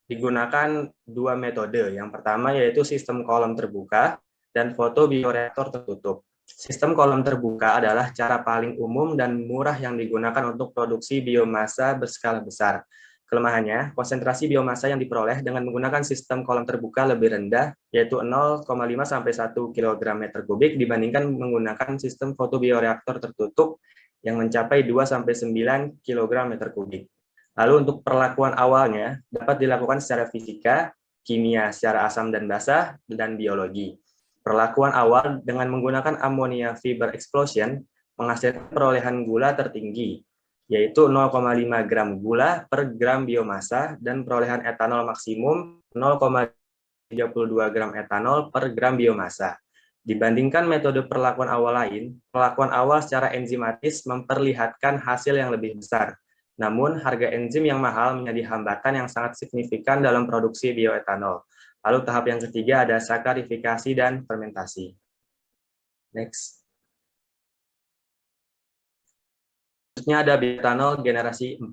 digunakan dua metode. Yang pertama yaitu sistem kolom terbuka dan fotobioreaktor tertutup. Sistem kolom terbuka adalah cara paling umum dan murah yang digunakan untuk produksi biomasa berskala besar. Kelemahannya, konsentrasi biomasa yang diperoleh dengan menggunakan sistem kolom terbuka lebih rendah, yaitu 0,5 sampai 1 kg meter kubik dibandingkan menggunakan sistem fotobioreaktor tertutup yang mencapai 2 sampai 9 kg meter kubik. Lalu untuk perlakuan awalnya dapat dilakukan secara fisika, kimia secara asam dan basah, dan biologi. Perlakuan awal dengan menggunakan ammonia fiber explosion menghasilkan perolehan gula tertinggi, yaitu 0,5 gram gula per gram biomasa dan perolehan etanol maksimum 0,32 gram etanol per gram biomasa. Dibandingkan metode perlakuan awal lain, perlakuan awal secara enzimatis memperlihatkan hasil yang lebih besar. Namun, harga enzim yang mahal menjadi hambatan yang sangat signifikan dalam produksi bioetanol. Lalu tahap yang ketiga ada sakarifikasi dan fermentasi. Next. Selanjutnya ada bioetanol generasi 4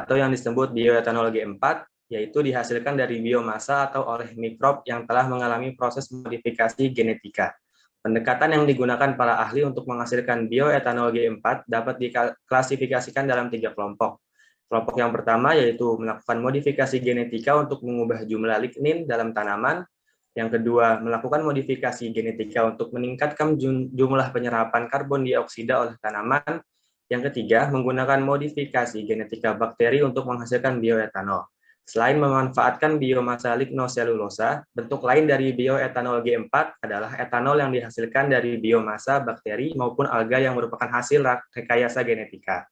atau yang disebut bioetanol G4, yaitu dihasilkan dari biomasa atau oleh mikrob yang telah mengalami proses modifikasi genetika. Pendekatan yang digunakan para ahli untuk menghasilkan bioetanol G4 dapat diklasifikasikan dalam 3 kelompok. Kelompok yang pertama yaitu melakukan modifikasi genetika untuk mengubah jumlah lignin dalam tanaman. Yang kedua, melakukan modifikasi genetika untuk meningkatkan jumlah penyerapan karbon dioksida oleh tanaman. Yang ketiga, menggunakan modifikasi genetika bakteri untuk menghasilkan bioetanol. Selain memanfaatkan biomasa lignoselulosa, bentuk lain dari bioetanol G4 adalah etanol yang dihasilkan dari biomasa bakteri maupun alga yang merupakan hasil rekayasa genetika.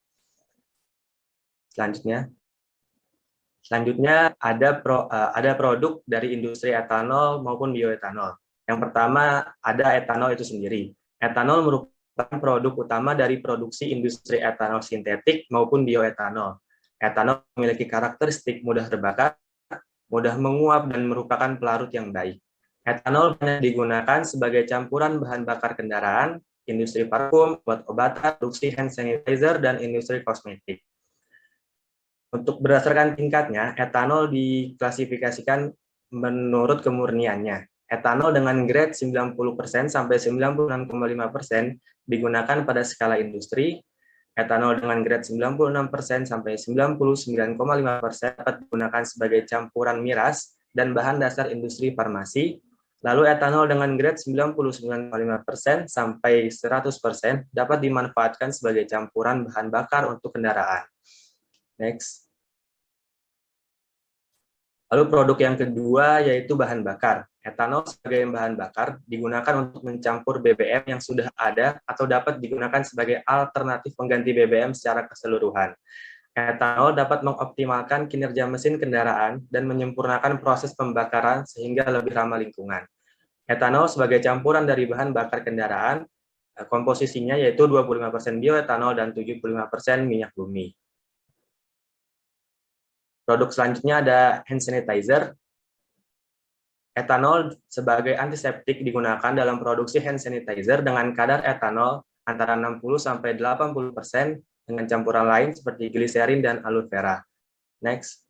Selanjutnya ada produk dari industri etanol maupun bioetanol. Yang pertama ada etanol itu sendiri. Etanol merupakan produk utama dari produksi industri etanol sintetik maupun bioetanol. Etanol memiliki karakteristik mudah terbakar, mudah menguap, dan merupakan pelarut yang baik. Etanol banyak digunakan sebagai campuran bahan bakar kendaraan, industri parfum, obat-obatan, produksi hand sanitizer, dan industri kosmetik. Untuk berdasarkan tingkatnya, etanol diklasifikasikan menurut kemurniannya. Etanol dengan grade 90% sampai 96,5% digunakan pada skala industri. Etanol dengan grade 96% sampai 99,5% dapat digunakan sebagai campuran miras dan bahan dasar industri farmasi. Lalu etanol dengan grade 99,5% sampai 100% dapat dimanfaatkan sebagai campuran bahan bakar untuk kendaraan. Next. Lalu produk yang kedua yaitu bahan bakar. Etanol sebagai bahan bakar digunakan untuk mencampur BBM yang sudah ada atau dapat digunakan sebagai alternatif pengganti BBM secara keseluruhan. Etanol dapat mengoptimalkan kinerja mesin kendaraan dan menyempurnakan proses pembakaran sehingga lebih ramah lingkungan. Etanol sebagai campuran dari bahan bakar kendaraan, komposisinya yaitu 25% bioetanol dan 75% minyak bumi. Produk selanjutnya ada hand sanitizer. Etanol sebagai antiseptik digunakan dalam produksi hand sanitizer dengan kadar etanol antara 60-80% dengan campuran lain seperti gliserin dan aloe vera. Next.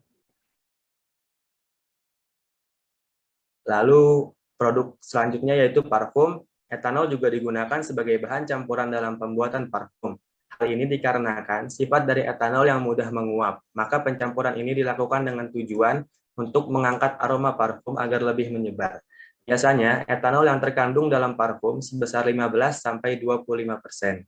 Lalu produk selanjutnya yaitu parfum. Etanol juga digunakan sebagai bahan campuran dalam pembuatan parfum. Hal ini dikarenakan sifat dari etanol yang mudah menguap, maka pencampuran ini dilakukan dengan tujuan untuk mengangkat aroma parfum agar lebih menyebar. Biasanya, etanol yang terkandung dalam parfum sebesar 15-25%.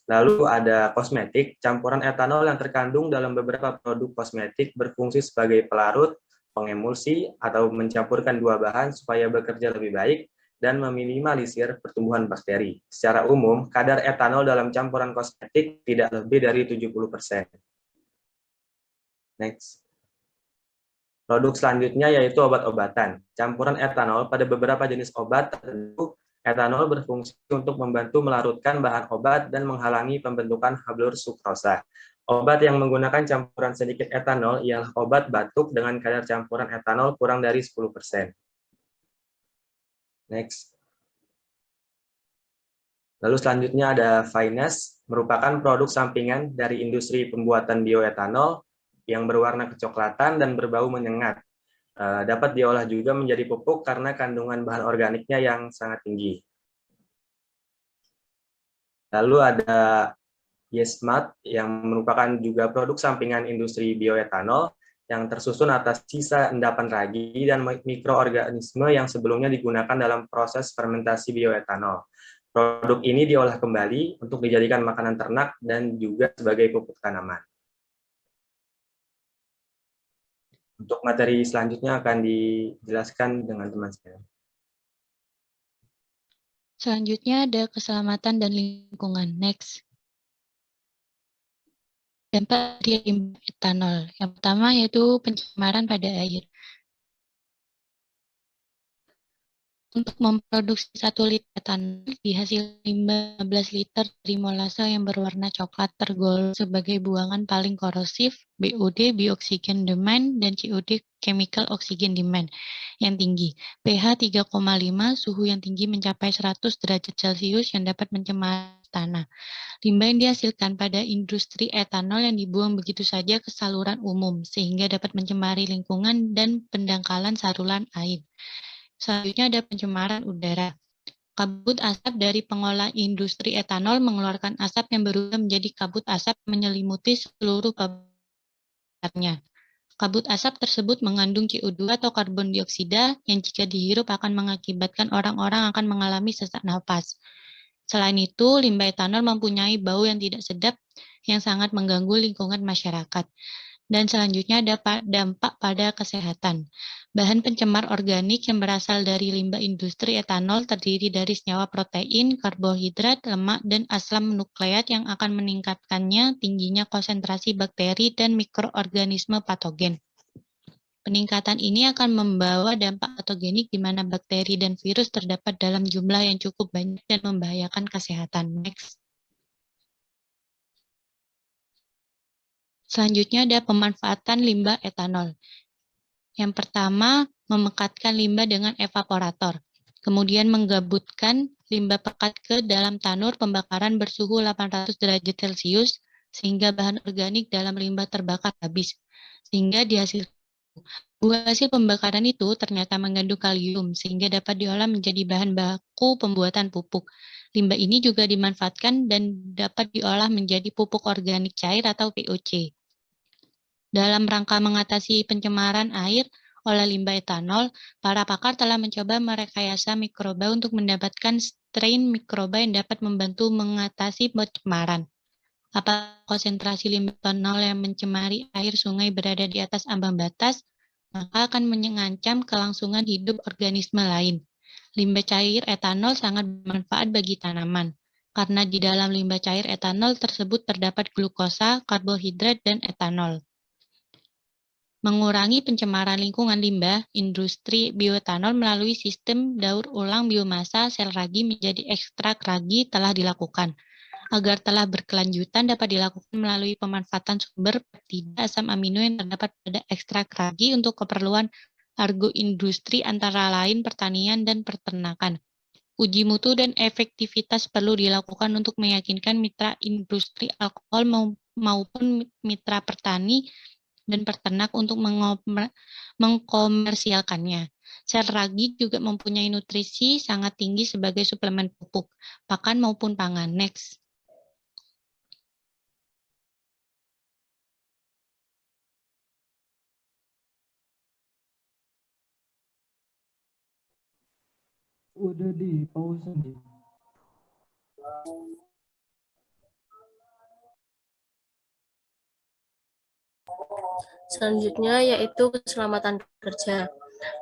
Lalu ada kosmetik, campuran etanol yang terkandung dalam beberapa produk kosmetik berfungsi sebagai pelarut, pengemulsi, atau mencampurkan dua bahan supaya bekerja lebih baik, dan meminimalisir pertumbuhan bakteri. Secara umum, kadar etanol dalam campuran kosmetik tidak lebih dari 70%. Next. Produk selanjutnya yaitu obat-obatan. Campuran etanol pada beberapa jenis obat tertentu, etanol berfungsi untuk membantu melarutkan bahan obat dan menghalangi pembentukan hablur sukrosa. Obat yang menggunakan campuran sedikit etanol ialah obat batuk dengan kadar campuran etanol kurang dari 10%. Next. Lalu selanjutnya ada Finesse, merupakan produk sampingan dari industri pembuatan bioetanol yang berwarna kecoklatan dan berbau menyengat. Dapat diolah juga menjadi pupuk karena kandungan bahan organiknya yang sangat tinggi. Lalu ada Yesmart yang merupakan juga produk sampingan industri bioetanol yang tersusun atas sisa endapan ragi dan mikroorganisme yang sebelumnya digunakan dalam proses fermentasi bioetanol. Produk ini diolah kembali untuk dijadikan makanan ternak dan juga sebagai pupuk tanaman. Untuk materi selanjutnya akan dijelaskan dengan teman saya. Selanjutnya ada keselamatan dan lingkungan. Next. Dampak dari etanol. Yang pertama yaitu pencemaran pada air. Untuk memproduksi 1 liter etanol dihasilkan 15 liter dari molase yang berwarna coklat tergolong sebagai buangan paling korosif, BOD bioksigen demand dan COD chemical oxygen demand yang tinggi. pH 3,5, suhu yang tinggi mencapai 100 derajat Celcius yang dapat mencemari tanah. Limbah yang dihasilkan pada industri etanol yang dibuang begitu saja ke saluran umum, sehingga dapat mencemari lingkungan dan pendangkalan saluran air. Selanjutnya ada pencemaran udara. Kabut asap dari pengolah industri etanol mengeluarkan asap yang berubah menjadi kabut asap menyelimuti seluruh pabriknya. Kabut asap tersebut mengandung CO2 atau karbon dioksida yang jika dihirup akan mengakibatkan orang-orang akan mengalami sesak napas. Selain itu, limbah etanol mempunyai bau yang tidak sedap yang sangat mengganggu lingkungan masyarakat. Dan selanjutnya ada dampak pada kesehatan. Bahan pencemar organik yang berasal dari limbah industri etanol terdiri dari senyawa protein, karbohidrat, lemak, dan asam nukleat yang akan meningkatkannya tingginya konsentrasi bakteri dan mikroorganisme patogen. Peningkatan ini akan membawa dampak patogenik di mana bakteri dan virus terdapat dalam jumlah yang cukup banyak dan membahayakan kesehatan. Next. Selanjutnya ada pemanfaatan limbah etanol. Yang pertama, memekatkan limbah dengan evaporator. Kemudian menggabutkan limbah pekat ke dalam tanur pembakaran bersuhu 800 derajat Celcius sehingga bahan organik dalam limbah terbakar habis. Sehingga dihasilkan buah hasil pembakaran itu ternyata mengandung kalium sehingga dapat diolah menjadi bahan baku pembuatan pupuk. Limbah ini juga dimanfaatkan dan dapat diolah menjadi pupuk organik cair atau POC. Dalam rangka mengatasi pencemaran air oleh limbah etanol, para pakar telah mencoba merekayasa mikroba untuk mendapatkan strain mikroba yang dapat membantu mengatasi pencemaran. Apabila konsentrasi limbah etanol yang mencemari air sungai berada di atas ambang batas, maka akan mengancam kelangsungan hidup organisme lain. Limbah cair etanol sangat bermanfaat bagi tanaman, karena di dalam limbah cair etanol tersebut terdapat glukosa, karbohidrat, dan etanol. Mengurangi pencemaran lingkungan limbah, industri bioetanol melalui sistem daur ulang biomasa sel ragi menjadi ekstrak ragi telah dilakukan. Agar telah berkelanjutan dapat dilakukan melalui pemanfaatan sumber peptida asam amino yang terdapat pada ekstrak ragi untuk keperluan agroindustri antara lain pertanian dan peternakan. Uji mutu dan efektivitas perlu dilakukan untuk meyakinkan mitra industri alkohol maupun mitra petani dan peternak untuk mengkomersialkannya. Sel ragi juga mempunyai nutrisi sangat tinggi sebagai suplemen pupuk, pakan maupun pangan. Next. Udah di pause nih. Selanjutnya yaitu keselamatan kerja.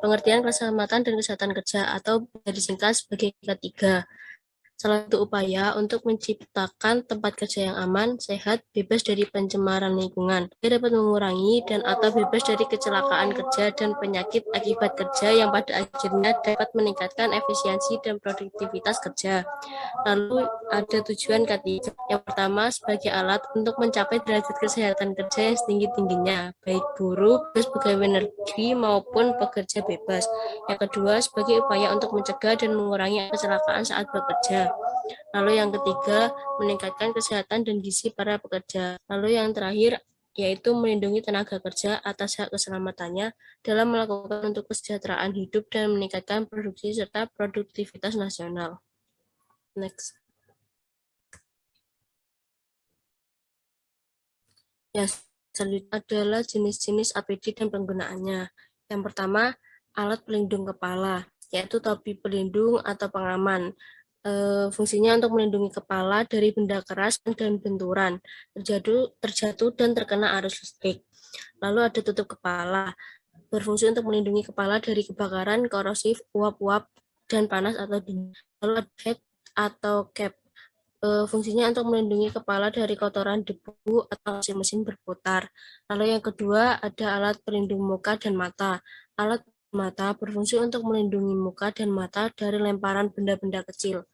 Pengertian keselamatan dan kesehatan kerja atau bisa disingkat sebagai K3. Salah satu upaya untuk menciptakan tempat kerja yang aman, sehat, bebas dari pencemaran lingkungan. Dia dapat mengurangi dan atau bebas dari kecelakaan kerja dan penyakit akibat kerja yang pada akhirnya dapat meningkatkan efisiensi dan produktivitas kerja. Lalu ada tujuan K3. Yang pertama sebagai alat untuk mencapai derajat kesehatan kerja yang setinggi-tingginya, baik buruh, pegawai negeri maupun pekerja bebas. Yang kedua sebagai upaya untuk mencegah dan mengurangi kecelakaan saat bekerja. Lalu yang ketiga, meningkatkan kesehatan dan gizi para pekerja. Lalu yang terakhir, yaitu melindungi tenaga kerja atas hak keselamatannya dalam melakukan untuk kesejahteraan hidup dan meningkatkan produksi serta produktivitas nasional. Next. Ya, selanjutnya adalah jenis-jenis APD dan penggunaannya. Yang pertama, alat pelindung kepala, yaitu topi pelindung atau pengaman. Fungsinya untuk melindungi kepala dari benda keras dan benturan, terjatuh dan terkena arus listrik. Lalu ada tutup kepala, berfungsi untuk melindungi kepala dari kebakaran, korosif, uap-uap, dan panas atau dingin. Lalu ada hat atau cap, fungsinya untuk melindungi kepala dari kotoran debu atau mesin berputar. Lalu yang kedua ada alat pelindung muka dan mata. Alat mata berfungsi untuk melindungi muka dan mata dari lemparan benda-benda kecil,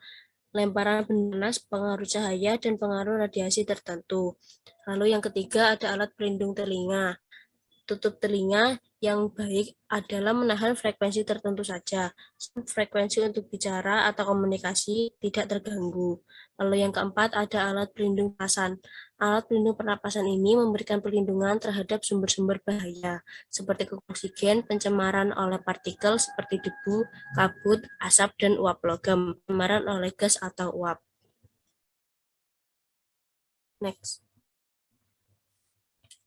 lemparan benda panas, pengaruh cahaya, dan pengaruh radiasi tertentu. Lalu yang ketiga ada alat pelindung telinga. Tutup telinga yang baik adalah menahan frekuensi tertentu saja. Frekuensi untuk bicara atau komunikasi tidak terganggu. Lalu yang keempat ada alat pelindung pernapasan. Alat pelindung pernapasan ini memberikan perlindungan terhadap sumber-sumber bahaya, seperti oksigen, pencemaran oleh partikel seperti debu, kabut, asap, dan uap logam, pencemaran oleh gas atau uap. Next.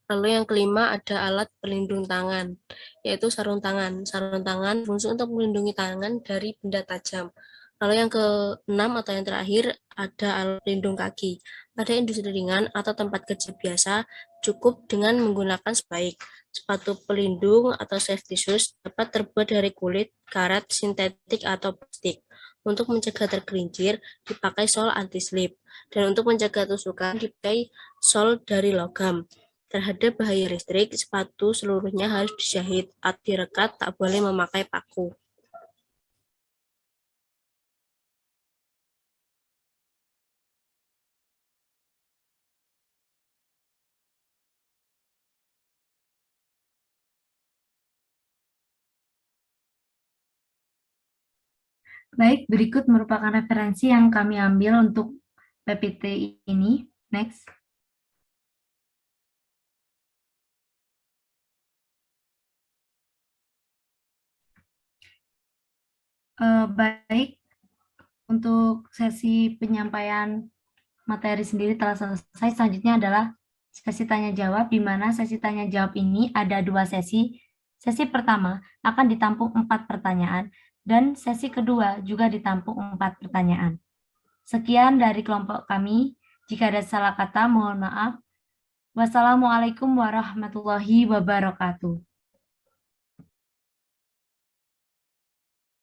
Lalu yang kelima ada alat pelindung tangan, yaitu sarung tangan. Sarung tangan berfungsi untuk melindungi tangan dari benda tajam. Lalu yang keenam atau yang terakhir ada alat pelindung kaki. Pada industri ringan atau tempat kerja biasa, cukup dengan menggunakan sebaik. Sepatu pelindung atau safety shoes dapat terbuat dari kulit, karet, sintetik, atau plastik. Untuk mencegah tergelincir, dipakai sol anti-slip. Dan untuk mencegah tusukan, dipakai sol dari logam. Terhadap bahaya listrik, sepatu seluruhnya harus dijahit atau direkat, tak boleh memakai paku. Baik, berikut merupakan referensi yang kami ambil untuk PPT ini. Next. Baik, untuk sesi penyampaian materi sendiri telah selesai. Selanjutnya adalah sesi tanya jawab, di mana sesi tanya jawab ini ada 2 sesi. Sesi pertama akan ditampung 4 pertanyaan, dan sesi kedua juga ditampung 4 pertanyaan. Sekian dari kelompok kami. Jika ada salah kata, mohon maaf. Wassalamualaikum warahmatullahi wabarakatuh.